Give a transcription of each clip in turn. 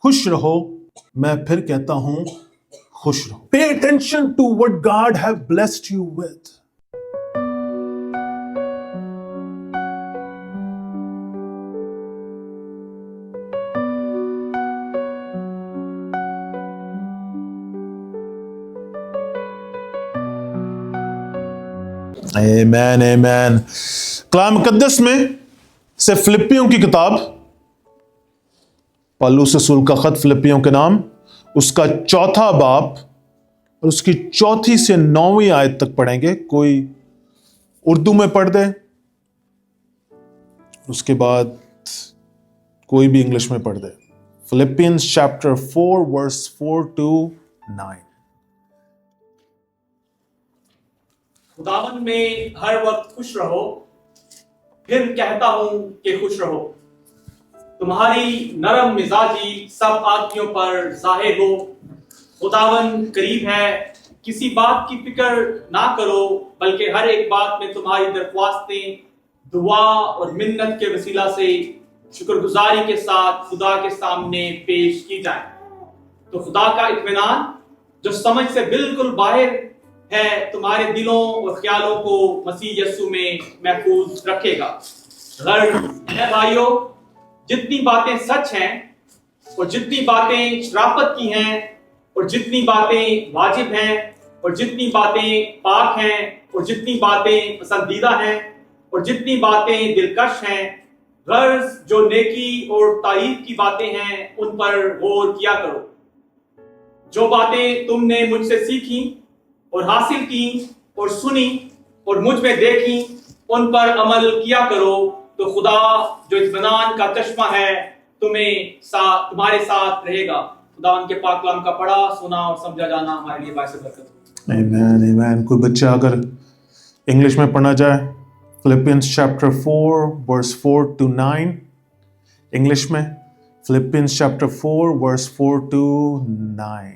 खुश रहो, मैं फिर कहता हूं खुश रहो. Pay attention to what God have blessed you with. Amen, amen. कलाम मुकद्दस में से फिलिपियों की किताब, पौलुस रसूल का खत फिलिपियों के नाम, उसका 4था बाब और उसकी 4 से 9 आयत तक पढ़ेंगे. कोई उर्दू में पढ़ दे, उसके बाद कोई भी इंग्लिश में पढ़ दे. Philippians chapter 4 verse 4 to 9. खुदावन में हर वक्त खुश रहो, फिर कहता हूं कि खुश रहो. तुम्हारी नरम मिजाजी सब आदमियों पर जाहिर हो. खुदावन करीब है, किसी बात की फिक्र ना करो, बल्कि हर एक बात में तुम्हारी दरख्वास्तें दुआ और मिन्नत के वसीला से शुक्रगुजारी के साथ खुदा के सामने पेश की जाए. तो खुदा का इत्मीनान जो समझ से बिल्कुल बाहर है तुम्हारे दिलों और ख्यालों को मसीह यस्सु में महफूज रखेगा. भाइयों, जितनी बातें सच हैं और जितनी बातें शराफत की हैं और जितनी बातें वाजिब हैं और जितनी बातें पाक हैं और जितनी बातें पसंदीदा हैं और जितनी बातें दिलकश हैं, गर्ज जो नेकी और तारीफ की बातें हैं, उन पर गौर किया करो. जो बातें तुमने मुझसे सीखी और हासिल की और सुनी और मुझ में देखी, उन पर अमल किया करो, तो खुदा जो इत्मीनान का चश्मा है तुम्हारे साथ रहेगा. खुदा उनके पाक कलाम का पढ़ा, सुना और समझा जाना हमारे लिए बायस बरकत हो. आमीन, आमीन. कोई बच्चा अगर इंग्लिश में पढ़ना चाहे, Philippians chapter 4 verse 4 to 9. English में Philippians chapter 4 verse 4 to 9.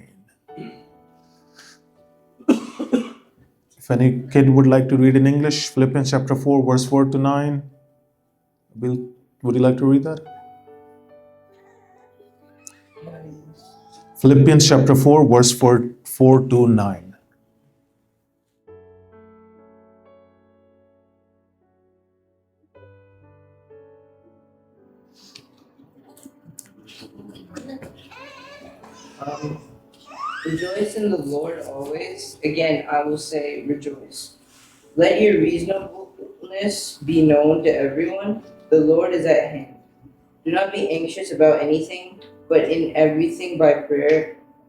If any kid would like to read in English, Philippians chapter 4 verse 4 to 9. Bill, would you like to read that? Philippians chapter 4 verse 4 to 9. Rejoice in the Lord always. Again, I will say rejoice. Let your reasonableness be known to everyone. The Lord is at hand. Do not be anxious about anything, but in everything by prayer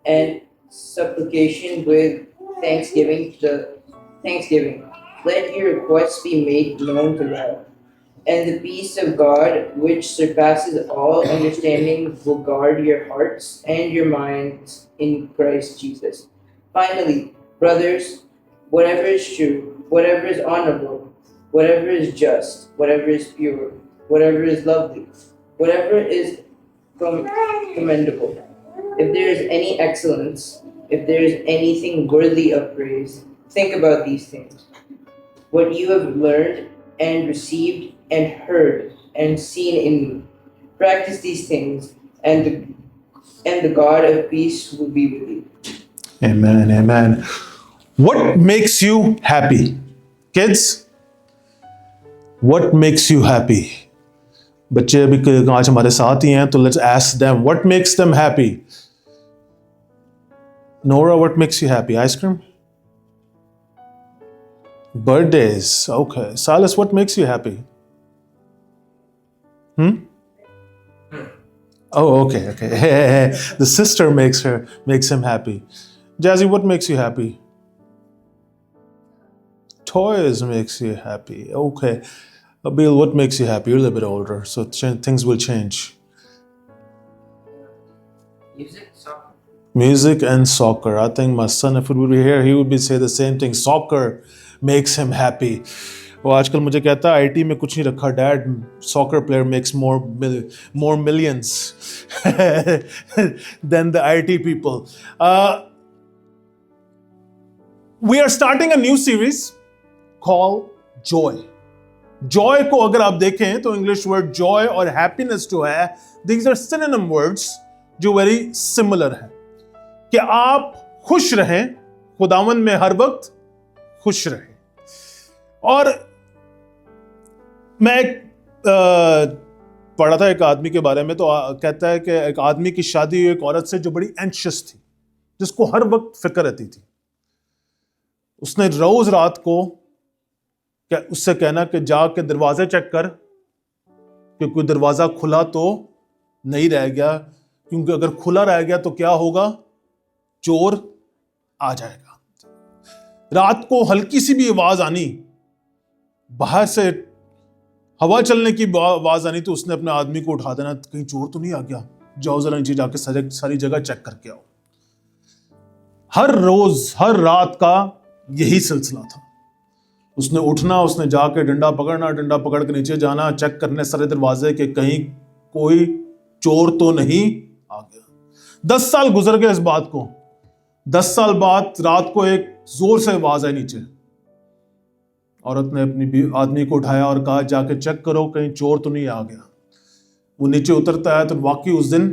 and supplication with thanksgiving. Let your requests be made known to God. And the peace of God, which surpasses all understanding, will guard your hearts and your minds in Christ Jesus. Finally, brothers, whatever is true, whatever is honorable, whatever is just, whatever is pure, whatever is lovely, whatever is commendable, if there is any excellence, if there is anything worthy of praise, think about these things. What you have learned and received and heard and seen in me, practice these things, and the God of peace will be with you. Amen, amen. What makes you happy? Kids, what makes you happy? बच्चे अभी आज हमारे साथ ही हैं, तो let's ask them what makes them happy. Nora, what makes you happy? Ice cream? Birthdays. Okay. Salas, what makes you happy? Oh, okay. The sister makes him happy. Jazzy, what makes you happy? Toys makes you happy. Okay. Abil, what makes you happy? You're a little bit older, so things will change. Music and soccer. I think my son, if he would be here, he would say the same thing. Soccer makes him happy. वो आजकल मुझे कहता है IT में कुछ नहीं रखा dad, soccer player makes more millions than the IT people. We are starting a new series called Joy. Joy को अगर आप देखें तो इंग्लिश वर्ड joy और happiness जो है, these are synonym words जो वेरी सिमिलर है कि आप खुश रहें, खुदावंद में हर वक्त खुश रहें। और मैं पढ़ा था एक आदमी के बारे में, तो कहता है कि एक आदमी की शादी हुई एक औरत से जो बड़ी एंशियस थी, जिसको हर वक्त फिक्र रहती थी। उसने रोज रात को उससे कहना कि जाके दरवाजे चेक कर कि कोई दरवाजा खुला तो नहीं रह गया, क्योंकि अगर खुला रह गया तो क्या होगा, चोर आ जाएगा। रात को हल्की सी भी आवाज आनी, बाहर से हवा चलने की आवाज आनी, तो उसने अपने आदमी को उठा देना, कहीं चोर तो नहीं आ गया, जाओ जरा नीचे जाके सारी जगह चेक करके आओ। हर रोज हर रात का यही सिलसिला था। उसने उठना, उसने जाके डंडा पकड़ना, डंडा पकड़ के नीचे जाना, चेक करने सारे दरवाजे कि कहीं कोई चोर तो नहीं आ गया। 10 साल गुजर गए इस बात को। 10 साल बाद रात को एक जोर से आवाज आई नीचे। औरत ने अपनी आदमी को उठाया और कहा जाके चेक करो कहीं चोर तो नहीं आ गया। वो नीचे उतरता है तो वाकई उस दिन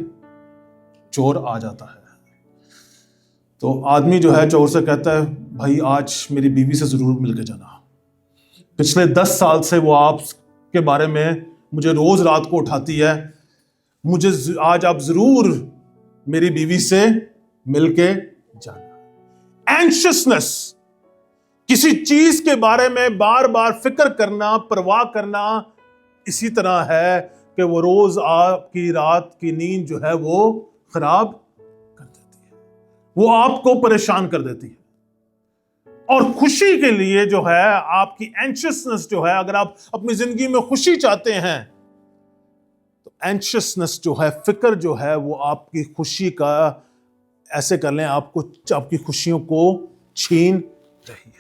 चोर आ जाता है। तो आदमी जो है चोर से कहता है, भाई आज मेरी बीवी से जरूर मिलके जाना, पिछले 10 साल से वो आपके बारे में मुझे रोज रात को उठाती है, मुझे आज आप जरूर मेरी बीवी से मिलके जाना। एंशियसनेस, किसी चीज के बारे में बार बार फिक्र करना, परवाह करना, इसी तरह है कि वो रोज आपकी रात की नींद जो है वो खराब कर देती है, वो आपको परेशान कर देती है। और खुशी के लिए जो है आपकी एंशियसनेस जो है, अगर आप अपनी जिंदगी में खुशी चाहते हैं तो एंशियसनेस जो है, फिक्र जो है, वो आपकी खुशी का, ऐसे कर लें, आपकी खुशियों को छीन रही है।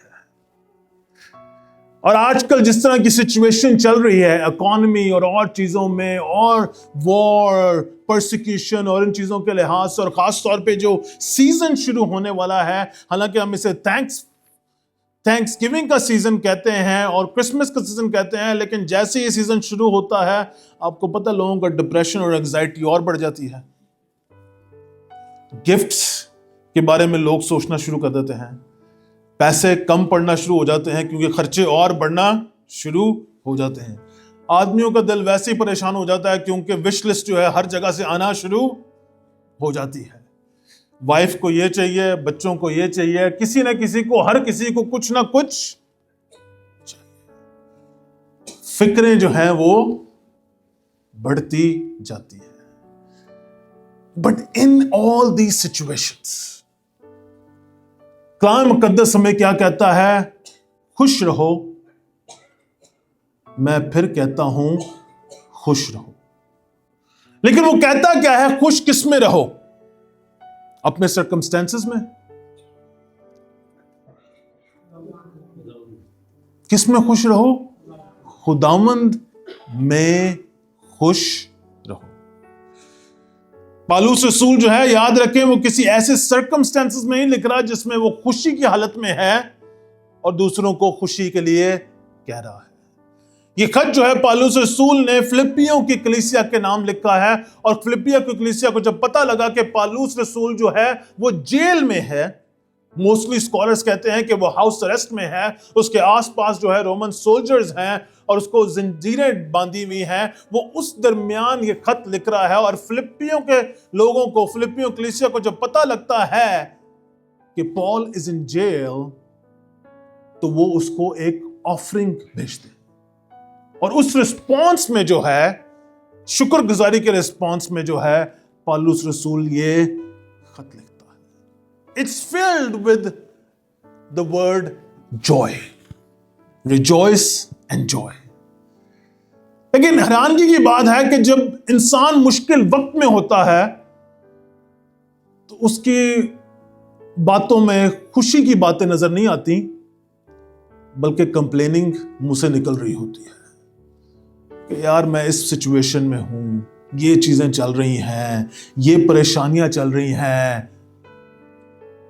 और आजकल जिस तरह की सिचुएशन चल रही है इकोनॉमी और चीजों में, और वॉर, परसिक्यूशन और इन चीजों के लिहाज से, और खास तौर पे जो सीजन शुरू होने वाला है, हालांकि हम इसे थैंक्सगिविंग का सीजन कहते हैं और क्रिसमस का सीजन कहते हैं, लेकिन जैसे ये सीजन शुरू होता है आपको पता, लोगों का डिप्रेशन और एंजाइटी और बढ़ जाती है। गिफ्ट्स के बारे में लोग सोचना शुरू कर देते हैं, पैसे कम पड़ना शुरू हो जाते हैं क्योंकि खर्चे और बढ़ना शुरू हो जाते हैं। आदमियों का दिल वैसे ही परेशान हो जाता है क्योंकि विश लिस्ट जो है हर जगह से आना शुरू हो जाती है। वाइफ को ये चाहिए, बच्चों को ये चाहिए, किसी ना किसी को, हर किसी को कुछ ना कुछ चाहिए। फिक्रें जो हैं वो बढ़ती जाती है। But in all these situations कलाम मुकद्दस हमें क्या कहता है? खुश रहो। मैं फिर कहता हूं खुश रहो। लेकिन वो कहता क्या है? खुश किस में रहो? अपने सर्कमस्टेंसेस में? किस में खुश रहो? खुदावंद में खुश रहो। पालूस रसूल जो है, याद रखें, वो किसी ऐसे सर्कमस्टेंसेस में ही लिख रहा है जिसमें वो खुशी की हालत में है और दूसरों को खुशी के लिए कह रहा है। ये खत जो है पालूस रसूल ने फिलिपियों की कलीसिया के नाम लिखा है, और फिलिपिया की कलीसिया को जब पता लगा कि पालूस रसूल जो है वो जेल में है, मोस्टली स्कॉलर्स कहते हैं कि वो हाउस अरेस्ट में है, उसके आसपास जो है रोमन सोल्जर्स हैं और उसको जंजीरें बांधी हुई हैं, वो उस दरमियान ये खत लिख रहा है। और फिलिपियों के लोगों को, फिलिपियों कलीसिया को जब पता लगता है कि पॉल इज इन जेल, तो वो उसको एक ऑफरिंग भेजते हैं। और उस रिस्पॉन्स में जो है, शुक्रगुजारी के रिस्पॉन्स में जो है, पालूस रसूल ये खत लिखता है। It's filled with the word Joy, rejoice and Joy. लेकिन हैरानगी की बात है कि जब इंसान मुश्किल वक्त में होता है तो उसकी बातों में खुशी की बातें नजर नहीं आती, बल्कि कंप्लेनिंग मुंह से निकल रही होती है कि यार मैं इस सिचुएशन में हूं, ये चीजें चल रही हैं, ये परेशानियां चल रही हैं।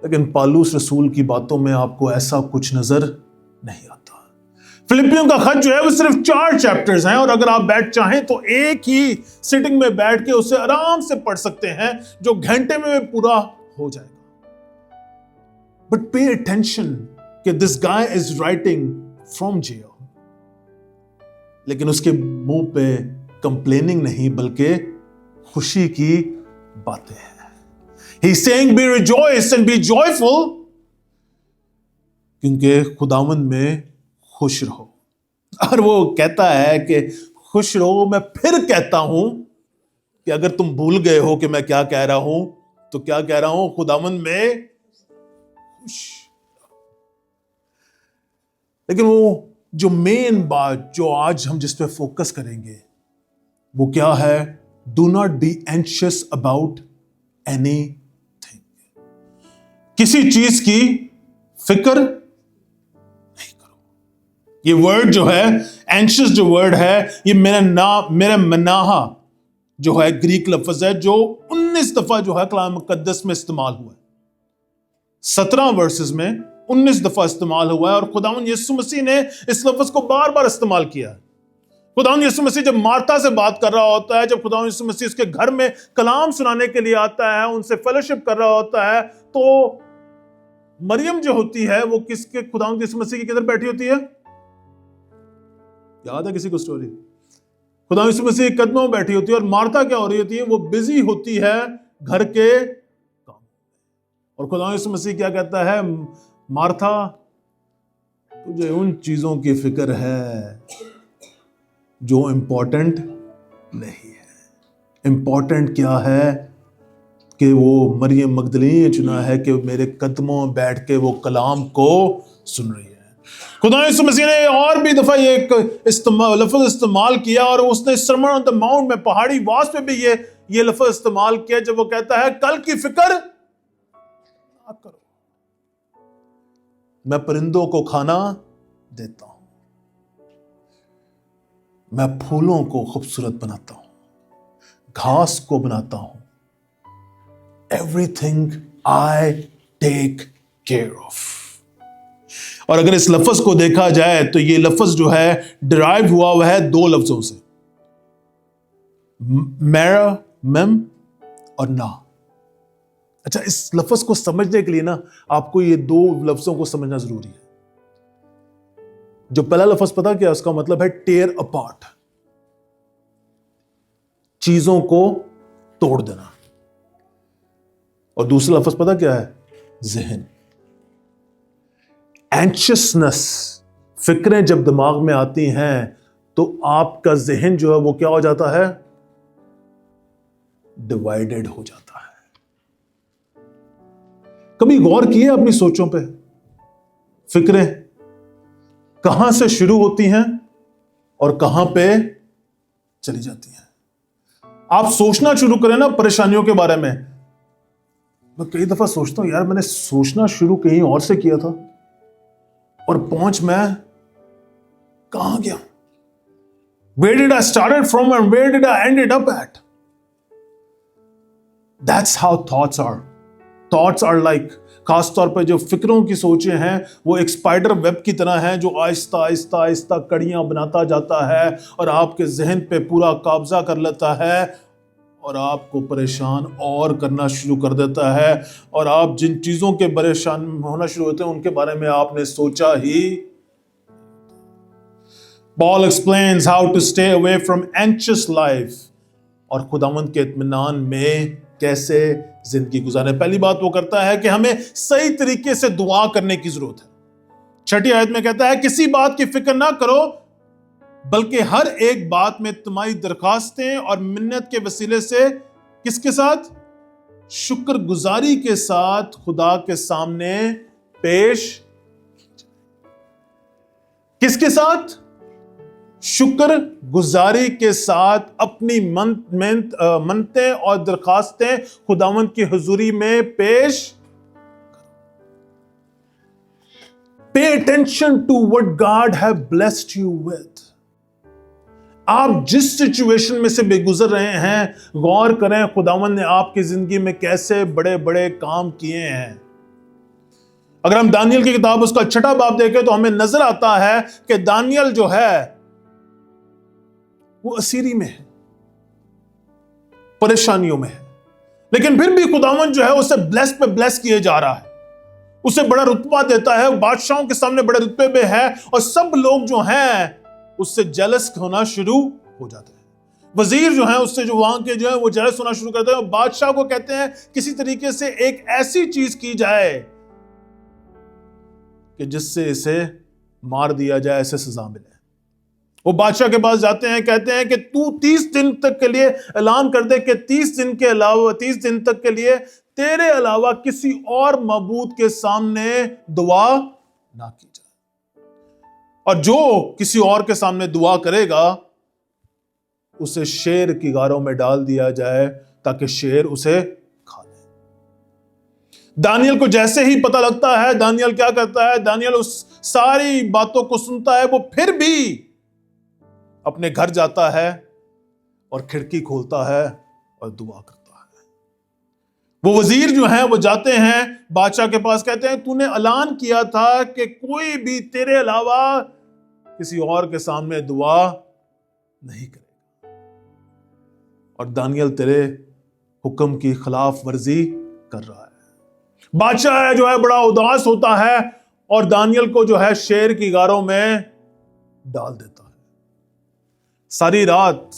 लेकिन पालूस रसूल की बातों में आपको ऐसा कुछ नजर नहीं आता। फिलिपियों का खत जो है वो सिर्फ 4 चैप्टर्स हैं, और अगर आप बैठ चाहें तो एक ही सिटिंग में बैठ के उसे आराम से पढ़ सकते हैं, जो घंटे में पूरा हो जाएगा। बट पे अटेंशन कि this guy is writing from jail, लेकिन उसके मुंह पे कंप्लेनिंग नहीं बल्कि खुशी की बातें हैं। He is saying be rejoice and be joyful, क्योंकि खुदावंद में खुश रहो। और वो कहता है कि खुश रहो। मैं फिर कहता हूं कि अगर तुम भूल गए हो कि मैं क्या कह रहा हूं, तो क्या कह रहा हूं? खुदावंद में खुश। लेकिन वो जो मेन बात जो आज हम जिस पे फोकस करेंगे वो क्या है? Do not be anxious about anything. किसी चीज की फिक्र नहीं करो। ये वर्ड जो है एंशियस, जो वर्ड है, ये मेरा मनाहा जो है ग्रीक लफ्ज है, जो 19 दफा जो है कलाम मुकद्दस में इस्तेमाल हुआ है। 17 वर्सेस में 19 दफा इस्तेमाल हुआ है, और खुदावंद यीशु मसीह ने इस लफ्ज को बार बार इस्तेमाल किया है। खुदावंद यीशु मसीह जब मार्था से बात कर रहा होता है, जब खुदावंद यीशु मसीह उसके घर में कलाम सुनाने के लिए आता है, उनसे फेलोशिप कर रहा होता है, तो मरियम जो होती है वो किसके, खुदावंद यीशु मसीह की किधर बैठी होती है? याद है किसी को स्टोरी? खुदावंद यीशु मसीह के कदमों में बैठी होती है, और मार्था क्या हो रही होती है? वो बिजी होती है घर के काम। और खुदावंद यीशु मसीह क्या कहता है? मार्था, तुझे उन चीजों की फिक्र है जो इंपॉर्टेंट नहीं है। इंपॉर्टेंट क्या है? कि वो मरियम मगदलीनी ने चुना है कि मेरे कदमों में बैठ के वो कलाम को सुन रही है। खुदा यीशु मसीह ने और भी दफा ये लफ्ज इस्तेमाल किया, और उसने सर्मन ऑन द माउंट में, पहाड़ी वास पे भी ये लफ्ज इस्तेमाल किया, जब वो कहता है कल की फिक्र ना करो, मैं परिंदों को खाना देता हूं, मैं फूलों को खूबसूरत बनाता हूं, घास को बनाता हूं। Everything I take care of. और अगर इस लफ्ज को देखा जाए तो ये लफ्ज जो है डिराइव हुआ है 2 लफ्जों से, मेरा मेम और ना। अच्छा, इस लफ्ज को समझने के लिए ना आपको ये 2 लफ्जों को समझना जरूरी है। जो पहला लफ्ज पता क्या, उसका मतलब है टेयर अपार्ट, चीजों को तोड़ देना। और दूसरा लफ्ज पता क्या है? जहन। एंशियसनेस, फिक्रें जब दिमाग में आती हैं तो आपका जहन जो है वो क्या हो जाता है? डिवाइडेड हो जाता है। कभी गौर किए अपनी सोचों पे? फिक्रें कहां से शुरू होती हैं और कहां पे चली जाती हैं? आप सोचना शुरू करें ना परेशानियों के बारे में। मैं कई दफा सोचता हूं, यार मैंने सोचना शुरू कहीं और से किया था और पहुंच मैं कहां गया? Where did I started from and where did I ended up at? That's how thoughts are. Thoughts are like, खासतौर पर जो फिक्रों की सोचें हैं वो एक स्पाइडर वेब की तरह हैं, जो आहिस्ता आहिस्ता आहिस्ता कड़ियां बनाता जाता है और आपके जहन पे पूरा कब्जा कर लेता है और आपको परेशान और करना शुरू कर देता है। और आप जिन चीजों के परेशान होना शुरू होते हैं उनके बारे में आपने सोचा ही। Paul explains how to stay away from anxious life, और खुदावंद के इत्मीनान में कैसे जिंदगी गुजारें। पहली बात वो करता है कि हमें सही तरीके से दुआ करने की जरूरत है। 6ठी आयत में कहता है किसी बात की फिक्र ना करो, बल्कि हर एक बात में तुम्हारी दरखास्तें और मिन्नत के वसीले से किसके साथ? शुक्रगुजारी के साथ खुदा के सामने पेश। किसके साथ? शुक्र गुजारी के साथ अपनी मनतें और दरखास्तें खुदावंद की हुजूरी में पेश। Pay attention to what God have blessed you with. आप जिस सिचुएशन में से बेगुजर रहे हैं, गौर करें खुदावंद ने आपकी जिंदगी में कैसे बड़े बड़े काम किए हैं। अगर हम दानियल की किताब उसका 6वां बाब देखें तो हमें नजर आता है कि दानियल जो है वो असीरी में है, परेशानियों में है, लेकिन फिर भी खुदावंद जो है उसे ब्लेस पे ब्लेस किए जा रहा है, उसे बड़ा रुतबा देता है, बादशाहों के सामने बड़े रुतबे पे है और सब लोग जो हैं उससे जेलस होना शुरू हो जाते हैं। वजीर जो है उससे जो वहां के जो है वो जेलस होना शुरू करते हैं और बादशाह को कहते हैं किसी तरीके से एक ऐसी चीज की जाए कि जिससे इसे मार दिया जाए, ऐसे सजा मिले। वो बादशाह के पास जाते हैं, कहते हैं कि तू 30 दिन तक के लिए ऐलान कर दे कि 30 दिन के अलावा 30 दिन तक के लिए तेरे अलावा किसी और मबूद के सामने दुआ ना की जाए, और जो किसी और के सामने दुआ करेगा उसे शेर की गारों में डाल दिया जाए ताकि शेर उसे खा ले। दानियल को जैसे ही पता लगता है, दानियल क्या करता है, दानियल उस सारी बातों को सुनता है, वो फिर भी अपने घर जाता है और खिड़की खोलता है और दुआ करता है। वो वजीर जो हैं वो जाते हैं बादशाह के पास, कहते हैं तूने ऐलान किया था कि कोई भी तेरे अलावा किसी और के सामने दुआ नहीं करेगा, और दानियल तेरे हुक्म की खिलाफ वर्जी कर रहा है। बादशाह जो है बड़ा उदास होता है और दानियल को जो है शेर की गारों में डाल देता है। सारी रात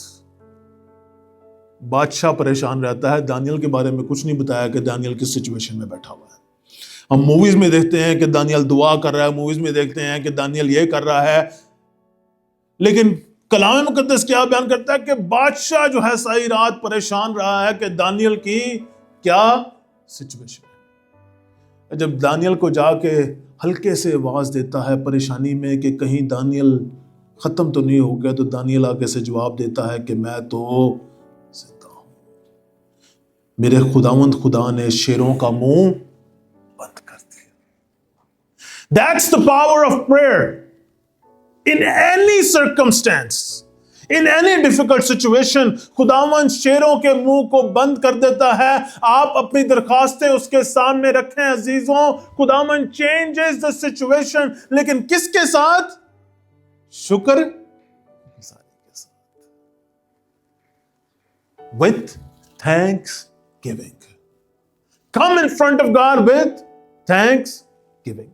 बादशाह परेशान रहता है, दानियल के बारे में कुछ नहीं बताया कि दानियल किस सिचुएशन में बैठा हुआ है। हम मूवीज में देखते हैं कि दानियल दुआ कर रहा है, मूवीज में देखते हैं कि दानियल ये कर रहा है, लेकिन कलाम मुकद्दस क्या बयान करता है कि बादशाह जो है सारी रात परेशान रहा है कि दानियल की क्या सिचुएशन है। जब दानियल को जाके हल्के से आवाज देता है परेशानी में कि कहीं दानियल खत्म तो नहीं हो गया, तो दानियल आके से जवाब देता है कि मैं तो जिंदा हूं, मेरे खुदावंद खुदा ने शेरों का मुंह बंद कर दिया। That's the power of prayer in any circumstance, in any difficult situation. खुदावंद शेरों के मुंह को बंद कर देता है। आप अपनी दरखास्तें उसके सामने रखें अजीजों, खुदावंद चेंजेस द सिचुएशन, लेकिन किसके साथ? शुक्र गुजारी के साथ, with thanksgiving. Come in front of God with thanksgiving.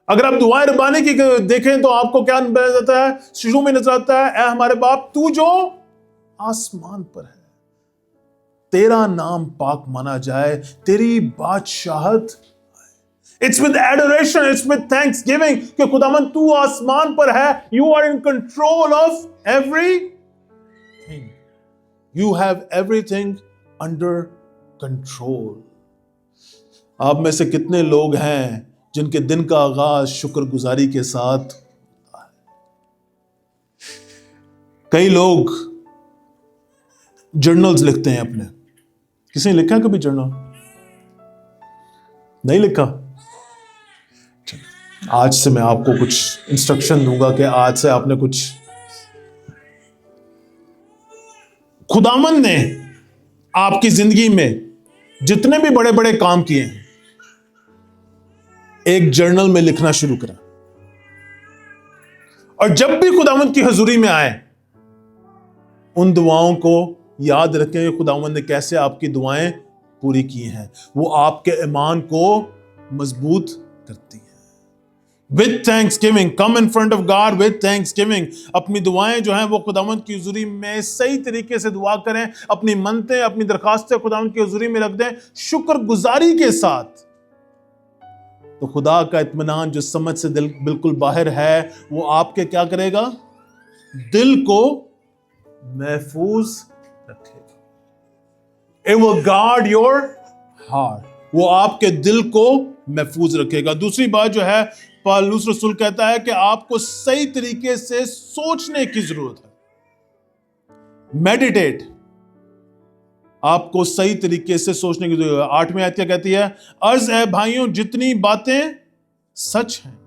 अगर आप दुआएं रब्बानी की देखें तो आपको क्या नजर आता है? शुरू में नजर आता है, ऐ हमारे बाप तू जो आसमान पर है, तेरा नाम पाक माना जाए, तेरी बादशाहत। It's with adoration, it's with thanksgiving कि खुदावंद तू आसमान पर है, you are in control of everything, you have everything under control. आप में से कितने लोग हैं जिनके दिन का आगाज शुक्रगुजारी के साथ होता है? कई लोग जर्नल्स लिखते हैं अपने। किसी ने लिखा कभी जर्नल? नहीं लिखा? आज से मैं आपको कुछ इंस्ट्रक्शन दूंगा कि आज से आपने कुछ, खुदावंद ने आपकी जिंदगी में जितने भी बड़े बड़े काम किए हैं एक जर्नल में लिखना शुरू करा, और जब भी खुदावंद की हजूरी में आए उन दुआओं को याद रखें। खुदावंद ने कैसे आपकी दुआएं पूरी की हैं, वो आपके ईमान को मजबूत करती हैं। With thanksgiving, come in front of God with thanksgiving. अपनी दुआएं जो हैं वो खुदावंद की हुजूरी में सही तरीके से दुआ करें, अपनी मनतें अपनी दरखास्तें खुदावंद की हुजूरी में रख दें शुक्रगुजारी के साथ। तो खुदा का इत्मीनान जो समझ से दिल बिल्कुल बाहर है वो आपके क्या करेगा? दिल को महफूज रखेगा। It will guard your heart. वो आपके दिल को महफूज रखेगा। दूसरी बात जो है, पौलुस रसूल कहता है कि आपको सही तरीके से सोचने की जरूरत है। मेडिटेट, आपको सही तरीके से सोचने की जरूरत है। 8वीं आयत क्या कहती है? अर्ज है भाइयों, जितनी बातें सच हैं,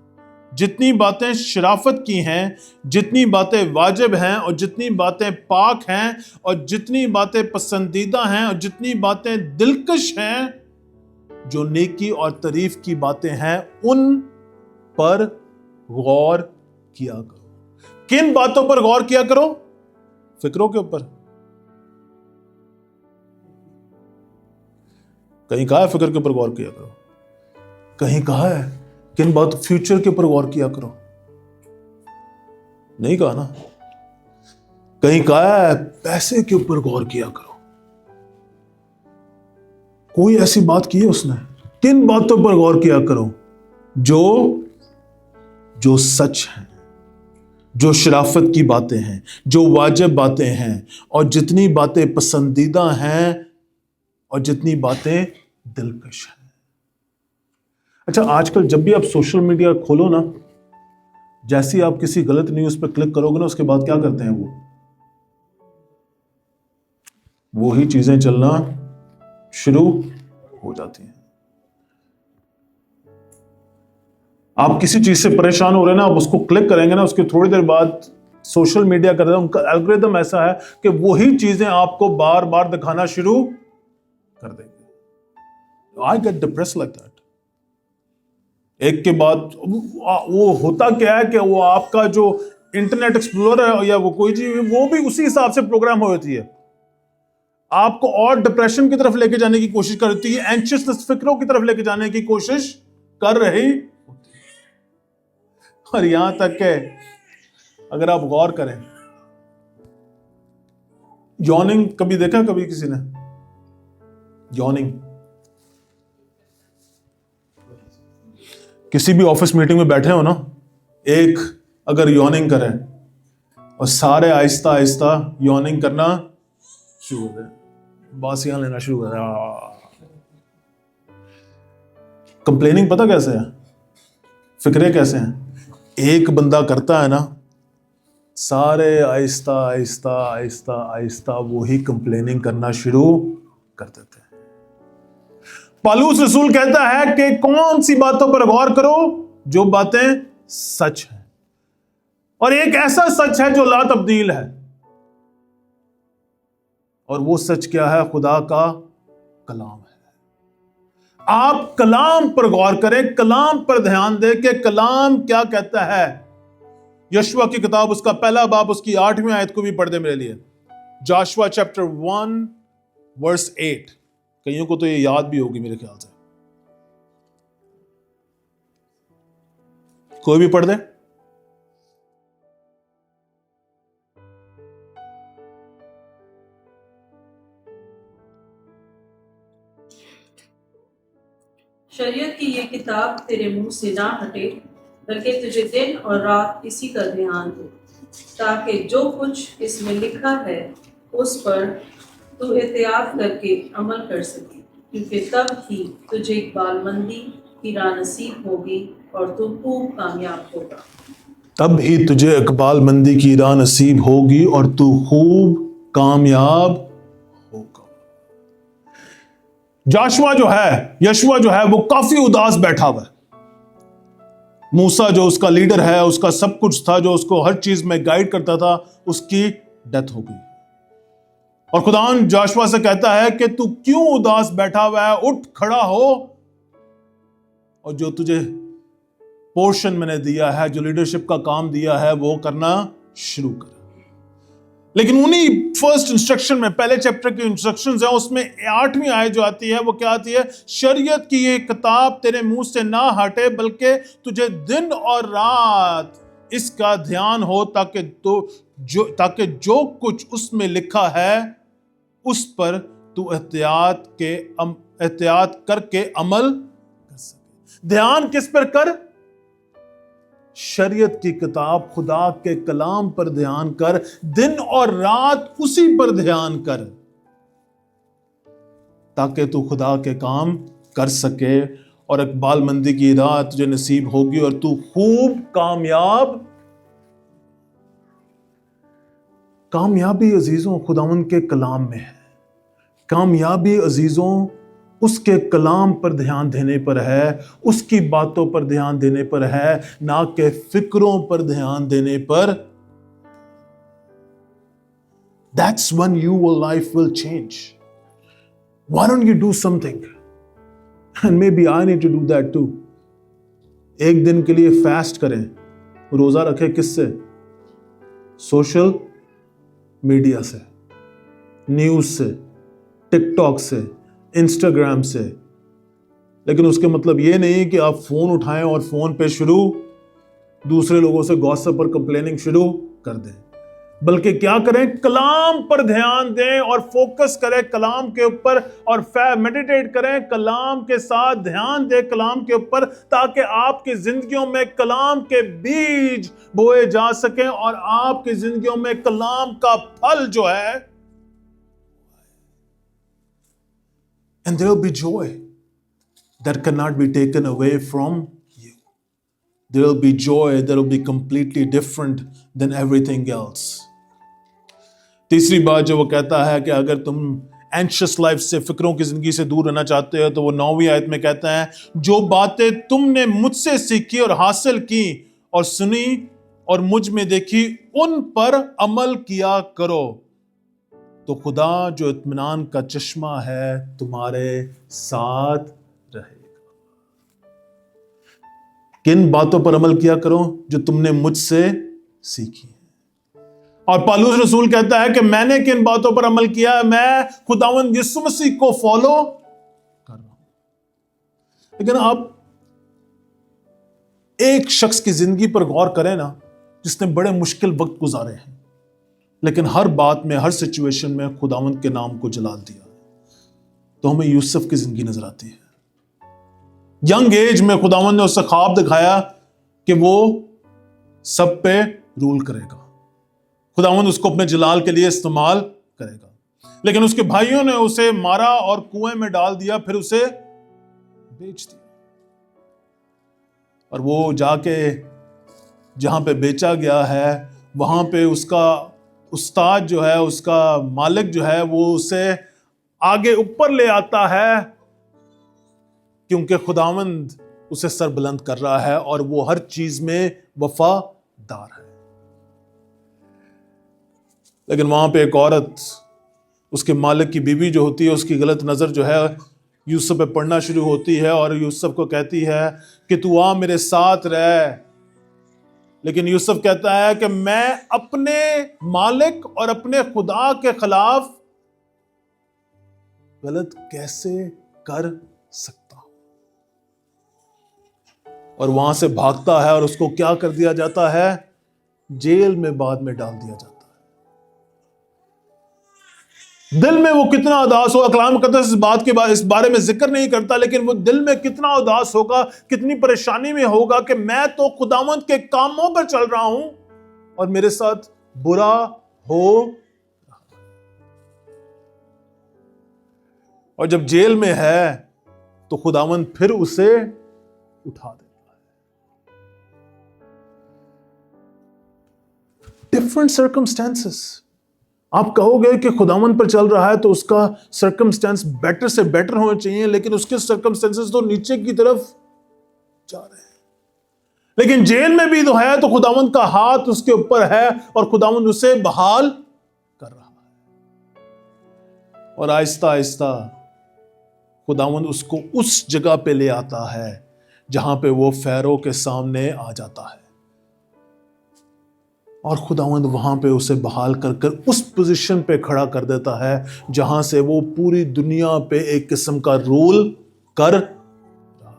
जितनी बातें शराफत की हैं, जितनी बातें वाजिब हैं, और जितनी बातें पाक हैं, और जितनी बातें पसंदीदा हैं, और जितनी बातें दिलकश हैं, जो नेकी और तारीफ की बातें हैं उन पर गौर किया करो। किन बातों पर गौर किया करो? फिक्रों के ऊपर। कहीं कहा है फिक्र के ऊपर गौर किया करो, कहीं कहा है किन बात फ्यूचर के ऊपर गौर किया करो? नहीं कहा ना। कहीं कहा है पैसे के ऊपर गौर किया करो। कोई ऐसी बात की है उसने? किन बातों पर गौर किया करो? जो सच है, जो शराफत की बातें हैं, जो वाजिब बातें हैं, और जितनी बातें पसंदीदा हैं और जितनी बातें दिलकश हैं। अच्छा, आजकल जब भी आप सोशल मीडिया खोलो ना, जैसे ही आप किसी गलत न्यूज पर क्लिक करोगे ना, उसके बाद क्या करते हैं वो ही चीजें चलना शुरू हो जाती हैं। आप किसी चीज से परेशान हो रहे हैं ना, आप उसको क्लिक करेंगे ना, उसके थोड़ी देर बाद सोशल मीडिया कर रहा है, उनका एल्गोरिथम ऐसा है कि वही चीजें आपको बार बार दिखाना शुरू कर देंगे। I get depress like that. एक के बाद वो होता क्या है कि वो आपका जो इंटरनेट एक्सप्लोरर है या वो कोई चीज, वो भी उसी हिसाब से प्रोग्राम हो जाती है, आपको और डिप्रेशन की तरफ लेके जाने की कोशिश करती है, एंशियसनेस, फिक्रों की तरफ लेके जाने की कोशिश कर रही होती है। और यहां तक के अगर आप गौर करें, यॉर्निंग कभी देखा कभी किसी ने? यॉर्निंग किसी भी ऑफिस मीटिंग में बैठे हो ना, एक अगर यॉर्निंग करें और सारे आहिस्ता आहिस्ता यॉर्निंग करना शुरू कर दें, बासियां लेना शुरू कर दें। कंप्लेनिंग पता कैसे है? फिक्रे कैसे हैं? एक बंदा करता है ना, सारे आहिस्ता आहिस्ता आहिस्ता आहिस्ता वो ही कंप्लेनिंग करना शुरू कर देते हैं। पालूस रसूल कहता है कि कौन सी बातों पर गौर करो? जो बातें सच हैं, और एक ऐसा सच है जो ला तब्दील है, और वो सच क्या है? खुदा का कलाम है। आप कलाम पर गौर करें, कलाम पर ध्यान दें कि कलाम क्या कहता है। यशवा की किताब, उसका पहला बाब, उसकी 8वीं आयत को भी पढ़ दे मेरे लिए। Joshua chapter 1 verse 8। कईयों को तो ये याद भी होगी मेरे ख्याल से। कोई भी पढ़ दे। शरीयत की ये किताब तेरे मुंह से ना हटे, बल्कि तुझे दिन और रात इसी का ध्यान दे, ताकि जो कुछ इसमें लिखा है उस पर तू एहतियात करके अमल कर सके, क्योंकि तब ही तुझे इकबालमंदी की राह नसीब होगी और तू खूब कामयाब होगा। तब ही तुझे इकबालमंदी की राह नसीब होगी और तू खूब कामयाब होगा। यशुआ जो है वो काफी उदास बैठा हुआ है। मूसा जो उसका लीडर है, उसका सब कुछ था, जो उसको हर चीज में गाइड करता था, उसकी डेथ हो गई। और खुदावन जोशुआ से कहता है कि तू क्यों उदास बैठा हुआ है? उठ खड़ा हो और जो तुझे पोर्शन मैंने दिया है, जो लीडरशिप का काम दिया है, वो करना शुरू कर। लेकिन उन्हीं फर्स्ट इंस्ट्रक्शन में, पहले चैप्टर की इंस्ट्रक्शंस हैं, उसमें 8वीं आयत जो आती है वो क्या आती है? शरीयत की ये किताब तेरे मुंह से ना हटे, बल्कि तुझे दिन और रात इसका ध्यान हो, ताकि जो कुछ उसमें लिखा है उस पर तू एहतियात करके अमल कर सके। ध्यान किस पर कर? शरीयत की किताब, खुदा के कलाम पर ध्यान कर, दिन और रात उसी पर ध्यान कर, ताकि तू खुदा के काम कर सके और इकबालमंदी की राह तुझे नसीब होगी और तू खूब कामयाबी अजीजों खुदावन के कलाम में है। कामयाबी अजीजों उसके कलाम पर ध्यान देने पर है, उसकी बातों पर ध्यान देने पर है, ना कि फिक्रों पर ध्यान देने पर। That's when your life will change. Why don't you do something And maybe I need to do that too. एक दिन के लिए फास्ट करें, रोजा रखें किससे? सोशल मीडिया से, न्यूज से, टिकटॉक से, इंस्टाग्राम से। लेकिन उसके मतलब ये नहीं कि आप फोन उठाएं और फोन पे शुरू दूसरे लोगों से गॉसिप और कंप्लेनिंग शुरू कर दें, बल्कि क्या करें? कलाम पर ध्यान दें और फोकस करें कलाम के ऊपर, और मेडिटेट करें कलाम के साथ, ध्यान दें कलाम के ऊपर, ताकि आपकी जिंदगियों में कलाम के बीज बोए जा सकें और आपकी जिंदगियों में कलाम का फल जो है, and there will be joy that cannot be taken away from you. There will be joy that will be completely different than everything else. तीसरी बात जो वो कहता है कि अगर तुम एंशियस लाइफ से, फिक्रों की जिंदगी से दूर रहना चाहते हो, तो वो 9वीं आयत में कहता है, जो बातें तुमने मुझसे सीखी और हासिल की और सुनी और मुझ में देखी, उन पर अमल किया करो, तो खुदा जो इत्मीनान का चश्मा है तुम्हारे साथ रहेगा। किन बातों पर अमल किया करो? जो तुमने मुझसे सीखी। और पौलुस रसूल कहता है कि मैंने किन बातों पर अमल किया? मैं खुदावंद यीशु मसीह को फॉलो कर रहा हूं। लेकिन आप एक शख्स की जिंदगी पर गौर करें ना, जिसने बड़े मुश्किल वक्त गुजारे हैं, लेकिन हर बात में, हर सिचुएशन में खुदावंद के नाम को जलाल दिया, तो हमें यूसुफ की जिंदगी नजर आती है। यंग एज में खुदावंद ने उससे ख्वाब दिखाया कि वो सब पे रूल करेगा, खुदावंद उसको अपने जलाल के लिए इस्तेमाल करेगा। लेकिन उसके भाइयों ने उसे मारा और कुएं में डाल दिया, फिर उसे बेच दिया। और वो जाके जहां पे बेचा गया है, वहां पे उसका उस्ताद जो है, उसका मालिक जो है, वो उसे आगे ऊपर ले आता है, क्योंकि खुदावंद उसे सर बुलंद कर रहा है और वो हर चीज में वफादार है। लेकिन वहां पे एक औरत, उसके मालिक की बीवी जो होती है, उसकी गलत नजर जो है यूसुफ पे पड़ना शुरू होती है और यूसुफ को कहती है कि तू आ मेरे साथ रह। लेकिन यूसुफ कहता है कि मैं अपने मालिक और अपने खुदा के खिलाफ गलत कैसे कर सकता हूं। और वहां से भागता है और उसको क्या कर दिया जाता है? जेल में बाद में डाल दिया जाता है। दिल में वो कितना उदास होगा, कलाम मुकद्दस इस बारे में जिक्र नहीं करता, लेकिन वो दिल में कितना उदास होगा, कितनी परेशानी में होगा कि मैं तो खुदावंद के कामों पर चल रहा हूं और मेरे साथ बुरा हो। और जब जेल में है तो खुदावंद फिर उसे उठा देता है। Different circumstances. आप कहोगे कि खुदावंद पर चल रहा है तो उसका सर्कमस्टेंस बेटर से बेटर होने चाहिए, लेकिन उसके सर्कमस्टेंसेस तो नीचे की तरफ जा रहे हैं। लेकिन जेल में भी तो है, तो खुदावंद का हाथ उसके ऊपर है और खुदावंद उसे बहाल कर रहा है। और आहिस्ता आहिस्ता खुदावंद उसको उस जगह पे ले आता है जहां पे वो फैरो के सामने आ जाता है, और खुदावंद वहां पे उसे बहाल कर कर उस पोजीशन पे खड़ा कर देता है जहां से वो पूरी दुनिया पे एक किस्म का रूल कर रहा है।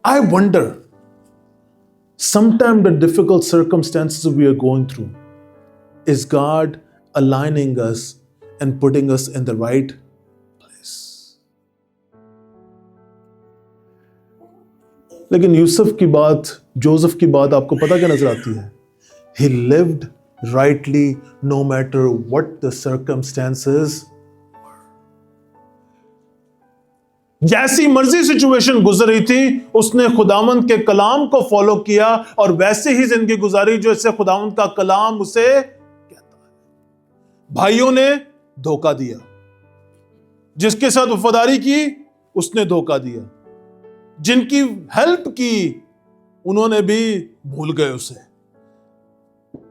I wonder sometime the difficult circumstances we are going through, is God aligning us and putting us in the right place. लेकिन यूसुफ की बात, जोसेफ की बात आपको पता क्या नजर आती है? He lived rightly no matter what the circumstances were. जैसी मर्जी सिचुएशन गुजर रही थी, उसने खुदावंद के कलाम को फॉलो किया और वैसे ही जिंदगी गुजारी जैसे खुदावंद का कलाम उसे कहता है। भाइयों ने धोखा दिया, जिसके साथ वफादारी की उसने धोखा दिया, जिनकी हेल्प की उन्होंने भी भूल गए उसे।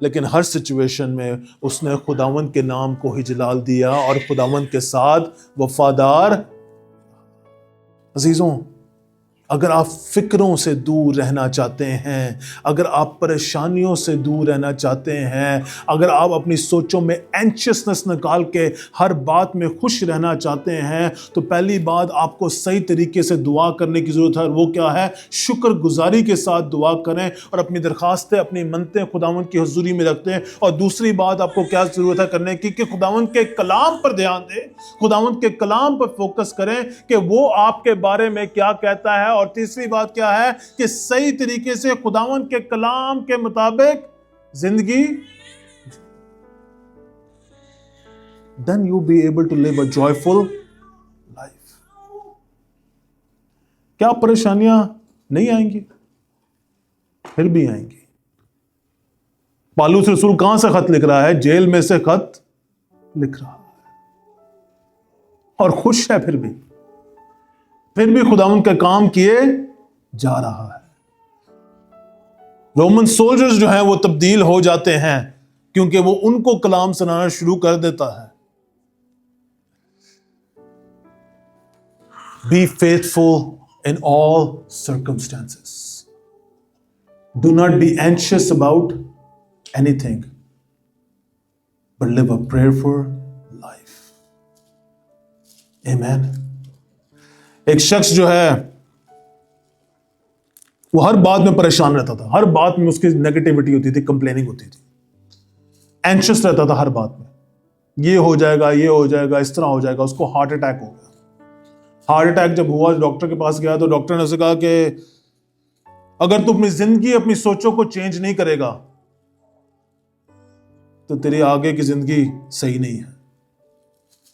लेकिन हर सिचुएशन में उसने खुदावंद के नाम को ही जलाल दिया और खुदावंद के साथ वफादार। अजीजों, अगर आप फिक्रों से दूर रहना चाहते हैं, अगर आप परेशानियों से दूर रहना चाहते हैं, अगर आप अपनी सोचों में एंशियसनेस निकाल के हर बात में खुश रहना चाहते हैं, तो पहली बात आपको सही तरीके से दुआ करने की ज़रूरत है। वो क्या है? शुक्रगुजारी के साथ दुआ करें और अपनी दरख्वास्तें, अपनी मन्नतें खुदावंद की हुजूरी में रखते हैं। और दूसरी बात आपको क्या ज़रूरत है करने की कि खुदावंद के कलाम पर ध्यान दें, खुदावंद के कलाम पर फोकस करें कि वो आपके बारे में क्या कहता है। और तीसरी बात क्या है कि सही तरीके से खुदावंद के कलाम के मुताबिक जिंदगी, then you be able to live a joyful life। क्या परेशानियां नहीं आएंगी? फिर भी आएंगी। पालूस रसूल कहां से खत लिख रहा है? जेल में से खत लिख रहा है और खुश है। फिर भी खुदावंद के काम किए जा रहा है। रोमन सोल्जर्स जो हैं वो तब्दील हो जाते हैं क्योंकि वो उनको कलाम सुनाना शुरू कर देता है। Be faithful in all circumstances. Do not be anxious about anything, but live a prayerful life. Amen. एक शख्स जो है वो हर बात में परेशान रहता था, हर बात में उसकी नेगेटिविटी होती थी, कंप्लेनिंग होती थी, एंशियस रहता था हर बात में। ये हो जाएगा, ये हो जाएगा, इस तरह हो जाएगा। उसको हार्ट अटैक हो गया। हार्ट अटैक जब हुआ, डॉक्टर के पास गया तो डॉक्टर ने उसे कहा कि अगर तू अपनी जिंदगी, अपनी सोचों को चेंज नहीं करेगा तो तेरी आगे की जिंदगी सही नहीं है,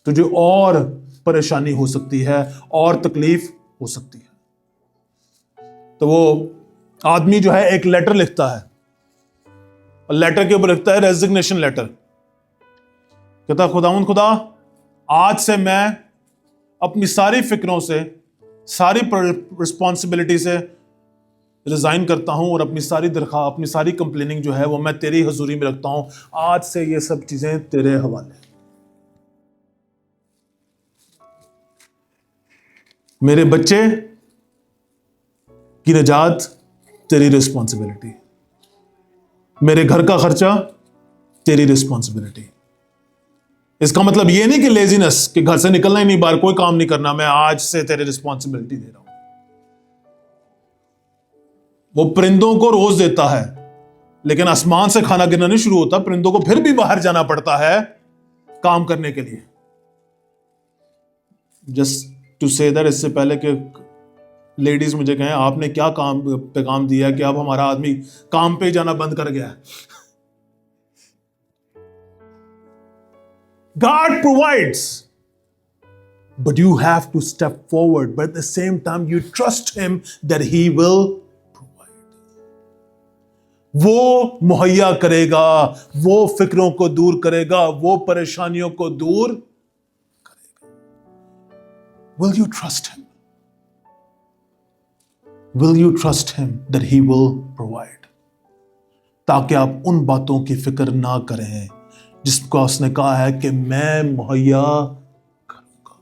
तुझे और परेशानी हो सकती है और तकलीफ हो सकती है। तो वो आदमी जो है एक लेटर लिखता है और लेटर के ऊपर लिखता है रेजिग्नेशन लेटर। कहता खुदावंद खुदा, आज से मैं अपनी सारी फिक्रों से, सारी रिस्पॉन्सिबिलिटी से रिजाइन करता हूं और अपनी सारी कंप्लेनिंग जो है वो मैं तेरी हुजूरी में रखता हूं। आज से ये सब चीजें तेरे हवाले। मेरे बच्चे की निजात तेरी रिस्पॉन्सिबिलिटी, मेरे घर का खर्चा तेरी रिस्पॉन्सिबिलिटी। इसका मतलब ये नहीं कि लेजीनेस, कि घर से निकलना ही नहीं, बाहर कोई काम नहीं करना, मैं आज से तेरी रिस्पॉन्सिबिलिटी दे रहा हूं। वो परिंदों को रोज देता है लेकिन आसमान से खाना गिरना नहीं शुरू होता, परिंदों को फिर भी बाहर जाना पड़ता है काम करने के लिए। जस्ट टू से दैट, इससे पहले कि लेडीज मुझे कहें आपने क्या पैगाम दिया है कि अब हमारा आदमी काम पे जाना बंद कर गया है। God provides, but you have to step forward, but at the same time you trust him that he will provide। वो मुहैया करेगा, वो फिक्रों को दूर करेगा, वो परेशानियों को दूर करेगा। Will you trust him? Will you trust him that he will provide? ताकि आप उन बातों की फिक्र ना करें जिसको उसने कहा है कि मैं मुहैया करूंगा।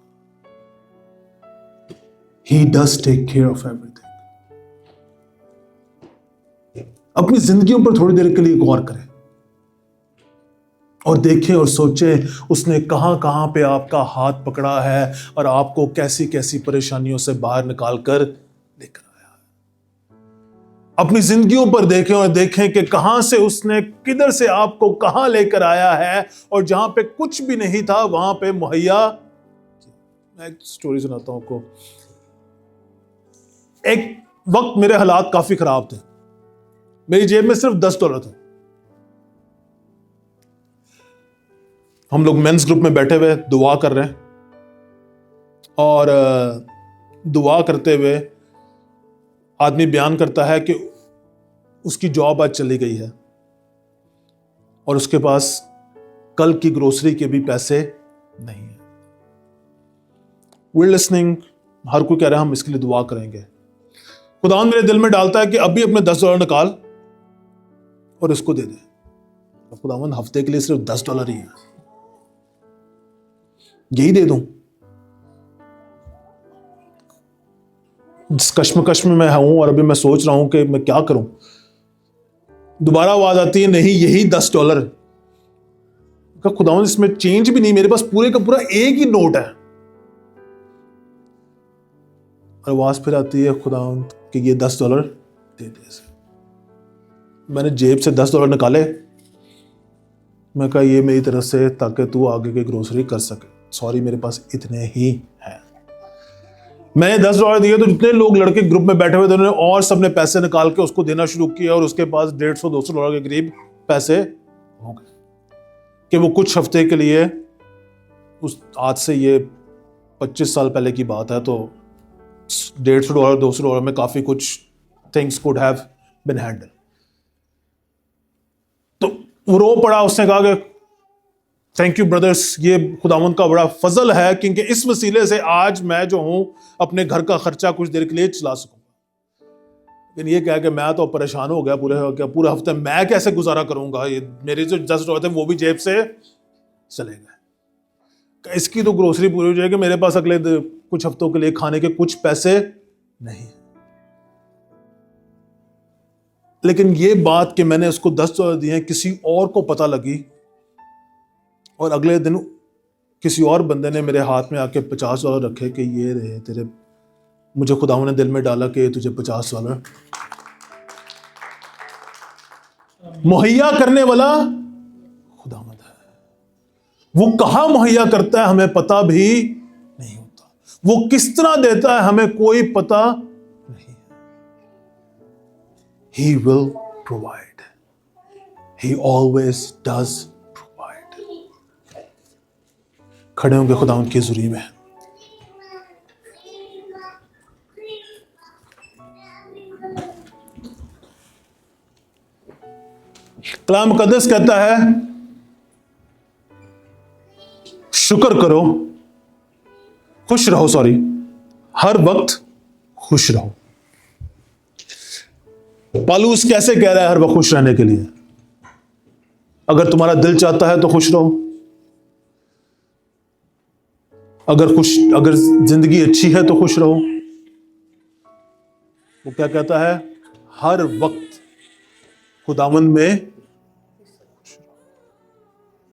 He does take care of everything। अपनी जिंदगियों पर थोड़ी देर के लिए गौर करें और देखें और सोचें उसने कहां कहां पे आपका हाथ पकड़ा है और आपको कैसी कैसी परेशानियों से बाहर निकाल कर लेकर आया है। अपनी जिंदगियों पर देखें और देखें कि कहां से उसने, किधर से आपको कहां लेकर आया है और जहां पे कुछ भी नहीं था वहां पे मुहैया। मैं एक स्टोरी सुनाता हूं आपको। एक वक्त मेरे हालात काफी खराब थे, मेरी जेब में सिर्फ $10 थे। हम लोग मेंस ग्रुप में बैठे हुए दुआ कर रहे हैं और दुआ करते हुए आदमी बयान करता है कि उसकी जॉब आज चली गई है और उसके पास कल की ग्रोसरी के भी पैसे नहीं है। We're listening, हर कोई कह रहा है हम इसके लिए दुआ करेंगे। खुदा मेरे दिल में डालता है कि अभी अपने $10 निकाल और इसको दे दे। खुदावंद हफ्ते के लिए सिर्फ $10 ही है, यही दे दूं। जिस कश्मकश में मैं हूं और अभी मैं सोच रहा हूं कि मैं क्या करूं, दोबारा आवाज आती है, नहीं यही $10। का खुदावंद इसमें चेंज भी नहीं, मेरे पास पूरे का पूरा एक ही नोट है। और आवाज फिर आती है खुदावंद कि ये $10 दे दे इसे। मैंने जेब से $10 निकाले, मैं कहा ये मेरी तरफ से ताकि तू आगे की ग्रोसरी कर सके, सॉरी मेरे पास इतने ही हैं। मैंने $10 दिए तो जितने लोग लड़के ग्रुप में बैठे हुए थे उन्होंने और सबने पैसे निकाल के उसको देना शुरू किया और उसके पास $150-200 के करीब पैसे हो गए कि वो कुछ हफ्ते के लिए, उस आज से ये 25 साल पहले की बात है, तो $150-200 में काफी कुछ things could have been handle. तो वो रो पड़ा, उसने कहा कि थैंक यू ब्रदर्स, ये खुदावंद का बड़ा फजल है क्योंकि इस वसीले से आज मैं जो हूं अपने घर का खर्चा कुछ देर के लिए चला सकूंगा। लेकिन ये कह के मैं तो परेशान हो गया, पूरे हफ्ते मैं कैसे गुजारा करूंगा, ये मेरे जो $10 थे वो भी जेब से चले गए। इसकी तो ग्रोसरी पूरी हो जाएगी, मेरे पास अगले कुछ हफ्तों के लिए खाने के कुछ पैसे नहीं। लेकिन ये बात कि मैंने उसको $10 दिए किसी और को पता लगी और अगले दिन किसी और बंदे ने मेरे हाथ में आके $50 रखे कि ये रहे तेरे, मुझे खुदावंद ने दिल में डाला कि तुझे $50 मुहैया करने वाला खुदावंद है। वो कहां मुहैया करता है हमें पता भी नहीं होता, वो किस तरह देता है हमें कोई पता नहीं। He will provide. He always does provide. खड़े होंगे खुदावंद की हुजूरी में। कलाम मुकद्दस कहता है शुक्र करो, खुश रहो, हर वक्त खुश रहो। पालूस कैसे कह रहा है हर वक्त खुश रहने के लिए? अगर तुम्हारा दिल चाहता है तो खुश रहो, अगर जिंदगी अच्छी है तो खुश रहो। वो क्या कहता है? हर वक्त खुदावंद में